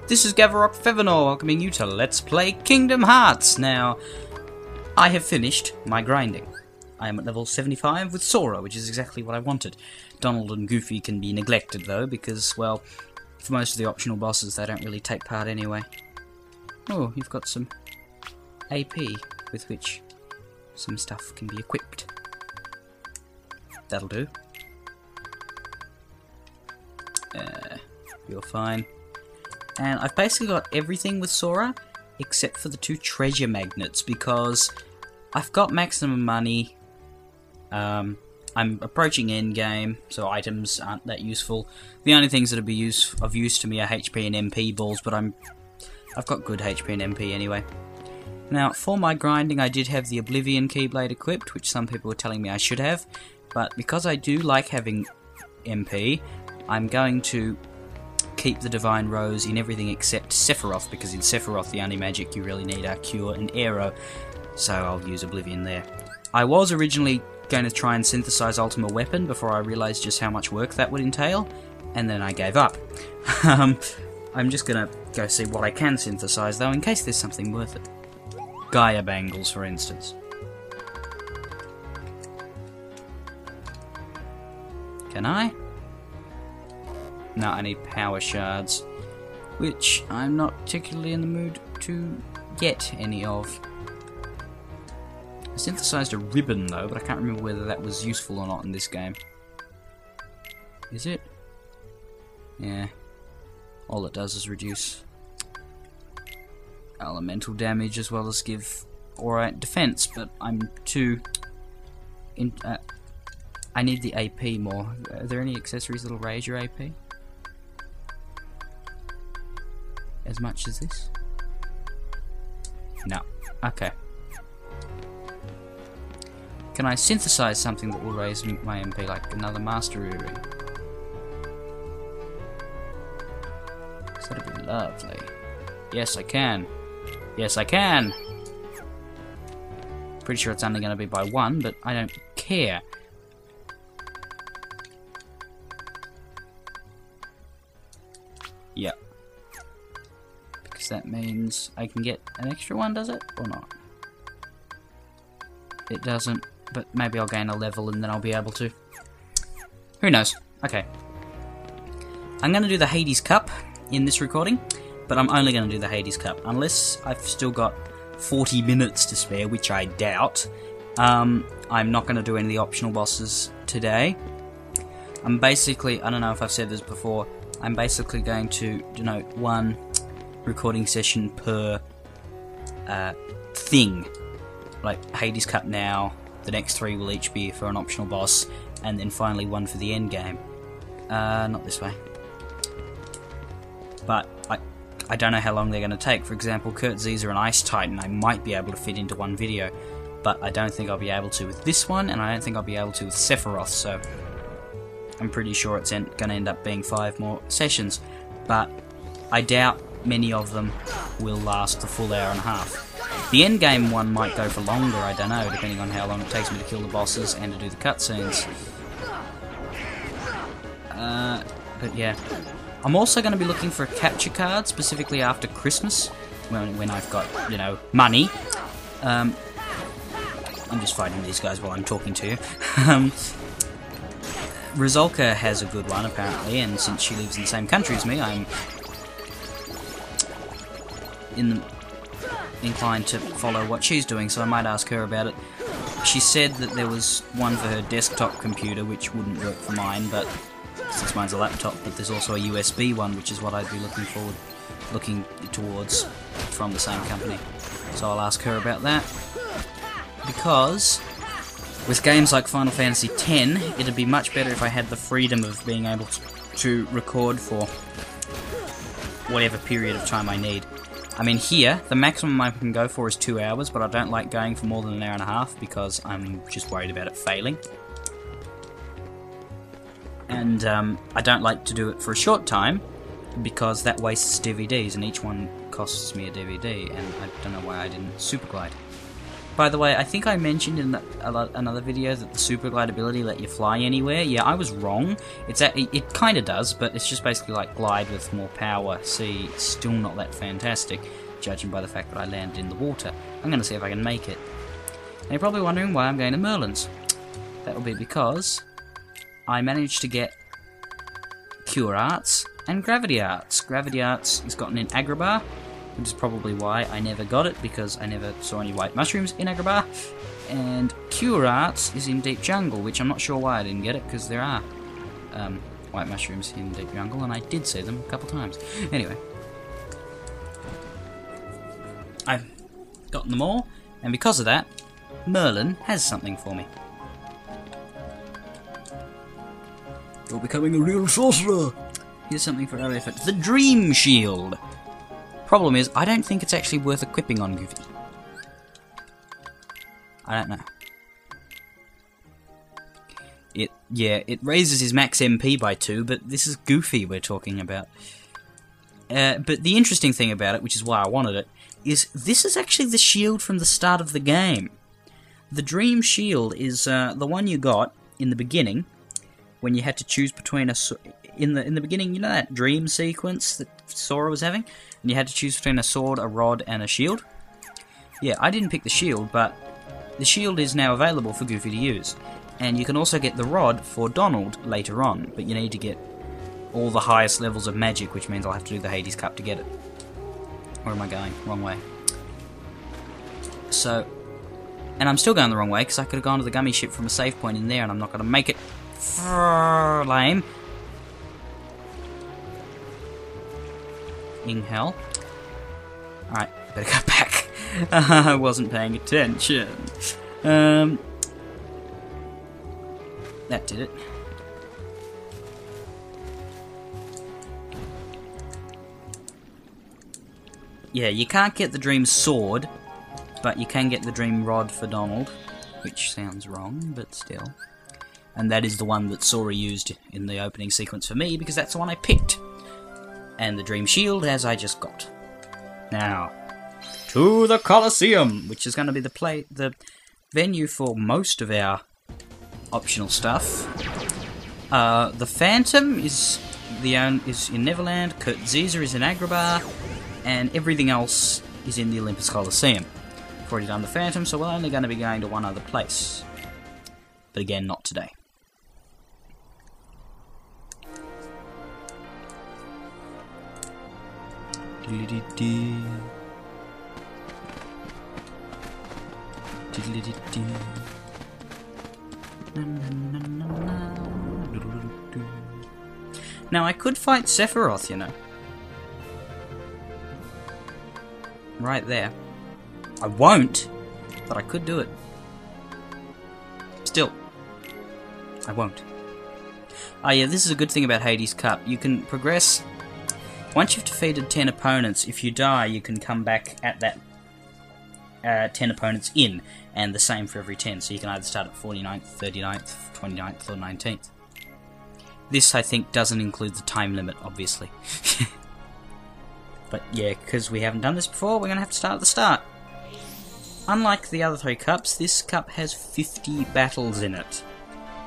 This is Gavarok Fevanor welcoming you to Let's Play Kingdom Hearts. Now, I have finished my grinding. I am at level 75 with Sora, which is exactly what I wanted. Donald and Goofy can be neglected though, because, well, for most of the optional bosses they don't really take part anyway. Oh, you've got some AP with which some stuff can be equipped. That'll do. You're fine. And I've basically got everything with Sora, except for the 2 treasure magnets, because I've got maximum money. I'm approaching endgame, so items aren't that useful. The only things that would be of use to me are HP and MP balls, but I've got good HP and MP anyway. Now, for my grinding, I did have the Oblivion Keyblade equipped, which some people were telling me I should have, but because I do like having MP, I'm going to keep the Divine Rose in everything except Sephiroth, because in Sephiroth the only magic you really need are Cure and Aero, so I'll use Oblivion there. I was originally going to try and synthesize Ultima Weapon before I realised just how much work that would entail, and then I gave up. I'm just going to go see what I can synthesize though, in case there's something worth it. Gaia Bangles, for instance. Can I? No, I need power shards, which I'm not particularly in the mood to get any of. I synthesized a ribbon though, but I can't remember whether that was useful or not in this game. Is it? Yeah. All it does is reduce elemental damage as well as give alright defense, but I'm too... I need the AP more. Are there any accessories that'll raise your AP? As much as this? No. Okay. Can I synthesize something that will raise my MP, like another Master Earring? That'd be lovely. Yes, I can. Yes, I can! Pretty sure it's only going to be by 1, but I don't care. Yep. Because that means I can get an extra one, does it? Or not? It doesn't, but maybe I'll gain a level and then I'll be able to. Who knows? Okay. I'm going to do the Hades Cup in this recording, but I'm only going to do the Hades Cup. Unless I've still got 40 minutes to spare, which I doubt. I'm not going to do any of the optional bosses today. I'm basically, I don't know if I've said this before, I'm basically going to denote 1 recording session per thing. Like Hades Cup now, the next 3 will each be for an optional boss, and then finally 1 for the end game. Not this way. But I don't know how long they're going to take. For example, Kurt Caesar and Ice Titan I might be able to fit into 1 video, but I don't think I'll be able to with this one, and I don't think I'll be able to with Sephiroth, so I'm pretty sure it's going to end up being 5 more sessions, but I doubt many of them will last the full hour and a half. The endgame one might go for longer, I don't know, depending on how long it takes me to kill the bosses and to do the cutscenes. But yeah. I'm also going to be looking for a capture card, specifically after Christmas, when I've got, money. I'm just fighting these guys while I'm talking to you. Rizolka has a good one, apparently, and since she lives in the same country as me, I'm inclined to follow what she's doing, so I might ask her about it. She said that there was one for her desktop computer, which wouldn't work for mine, but since mine's a laptop, but there's also a USB one, which is what I'd be looking towards from the same company. So I'll ask her about that, because with games like Final Fantasy X, it'd be much better if I had the freedom of being able to record for whatever period of time I need. I mean, here, the maximum I can go for is 2 hours, but I don't like going for more than an hour and a half because I'm just worried about it failing. And I don't like to do it for a short time because that wastes DVDs, and each one costs me a DVD, and I don't know why I didn't Superglide. By the way, I think I mentioned in another video that the super glide ability let you fly anywhere. Yeah, I was wrong. It kind of does, but it's just basically like glide with more power. See, still not that fantastic, judging by the fact that I landed in the water. I'm going to see if I can make it. And you're probably wondering why I'm going to Merlin's. That will be because I managed to get Cure Arts and Gravity Arts. Gravity Arts is gotten in Agrabah, which is probably why I never got it, because I never saw any white mushrooms in Agrabah. And Cure Arts is in Deep Jungle, which I'm not sure why I didn't get it, because there are white mushrooms in Deep Jungle, and I did see them a couple times. Anyway, I've gotten them all, and because of that, Merlin has something for me. You're becoming a real sorcerer! Here's something for our effort. The Dream Shield! Problem is, I don't think it's actually worth equipping on Goofy. I don't know. It raises his max MP by 2, but this is Goofy we're talking about. But the interesting thing about it, which is why I wanted it, is this is actually the shield from the start of the game. The Dream Shield is the one you got in the beginning, when you had to choose between in the beginning, you know that dream sequence that Sora was having? And you had to choose between a sword, a rod, and a shield? Yeah, I didn't pick the shield, but the shield is now available for Goofy to use. And you can also get the rod for Donald later on, but you need to get all the highest levels of magic, which means I'll have to do the Hades Cup to get it. Where am I going? Wrong way. So, and I'm still going the wrong way, because I could have gone to the gummy ship from a save point in there, and I'm not going to make it. Lame. In hell. Alright, better go back. I wasn't paying attention. That did it. Yeah, you can't get the Dream Sword, but you can get the Dream Rod for Donald, which sounds wrong, but still. And that is the one that Sora used in the opening sequence for me, because that's the one I picked. And the Dream Shield, as I just got. Now, to the Colosseum, which is going to be the venue for most of our optional stuff. The Phantom is in Neverland, Kurt Ziza is in Agrabah, and everything else is in the Olympus Colosseum. I've already done the Phantom, so we're only going to be going to one other place. But again, not today. Now I could fight Sephiroth, you know. Right there. I won't, but I could do it. Still, I won't. Ah yeah, this is a good thing about Hades Cup. You can progress. Once you've defeated 10 opponents, if you die, you can come back at that 10 opponents in, and the same for every 10, so you can either start at 49th, 39th, 29th, or 19th. This, I think, doesn't include the time limit, obviously. But yeah, because we haven't done this before, we're going to have to start at the start. Unlike the other 3 cups, this cup has 50 battles in it,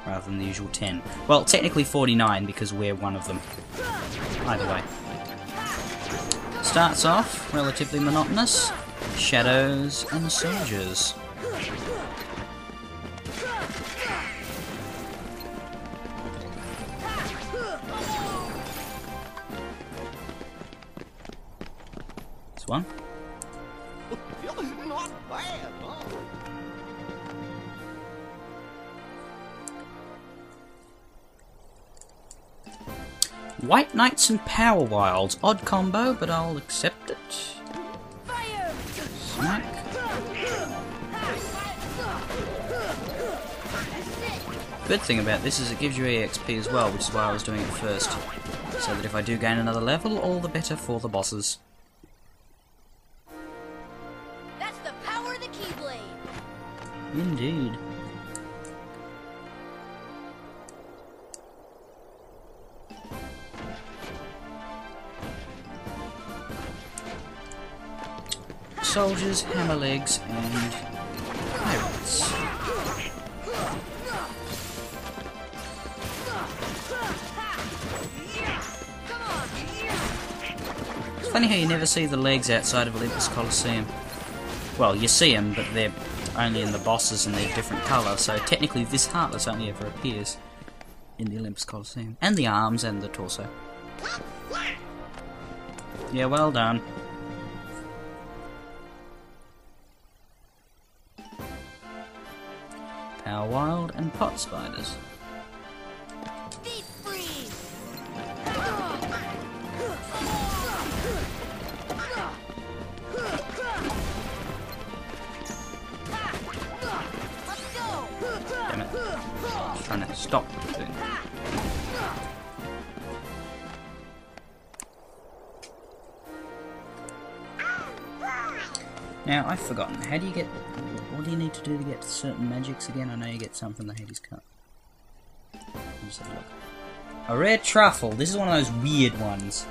rather than the usual 10. Well, technically 49, because we're one of them. Either way. Starts off relatively monotonous. Shadows and soldiers. This one. Not bad, huh? White Knights and Power Wilds. Odd combo, but I'll accept it. Smack. Good thing about this is it gives you EXP as well, which is why I was doing it first. So that if I do gain another level, all the better for the bosses. That's the power of the Keyblade. Indeed. Soldiers, hammer legs, and Nice. It's funny how you never see the legs outside of Olympus Coliseum. Well, you see them, but they're only in the bosses and they're different colour, so technically this Heartless only ever appears in the Olympus Coliseum. And the arms and the torso. Yeah, well done. Power Wild and Pot Spiders. Deep freeze. Let's go. Damn it. I'm trying to stop doing that. Now, I've forgotten. How do you get... What do you need to do to get certain magics again? I know you get some from the Hades Cup. Let's have a look. A rare truffle. This is one of those weird ones.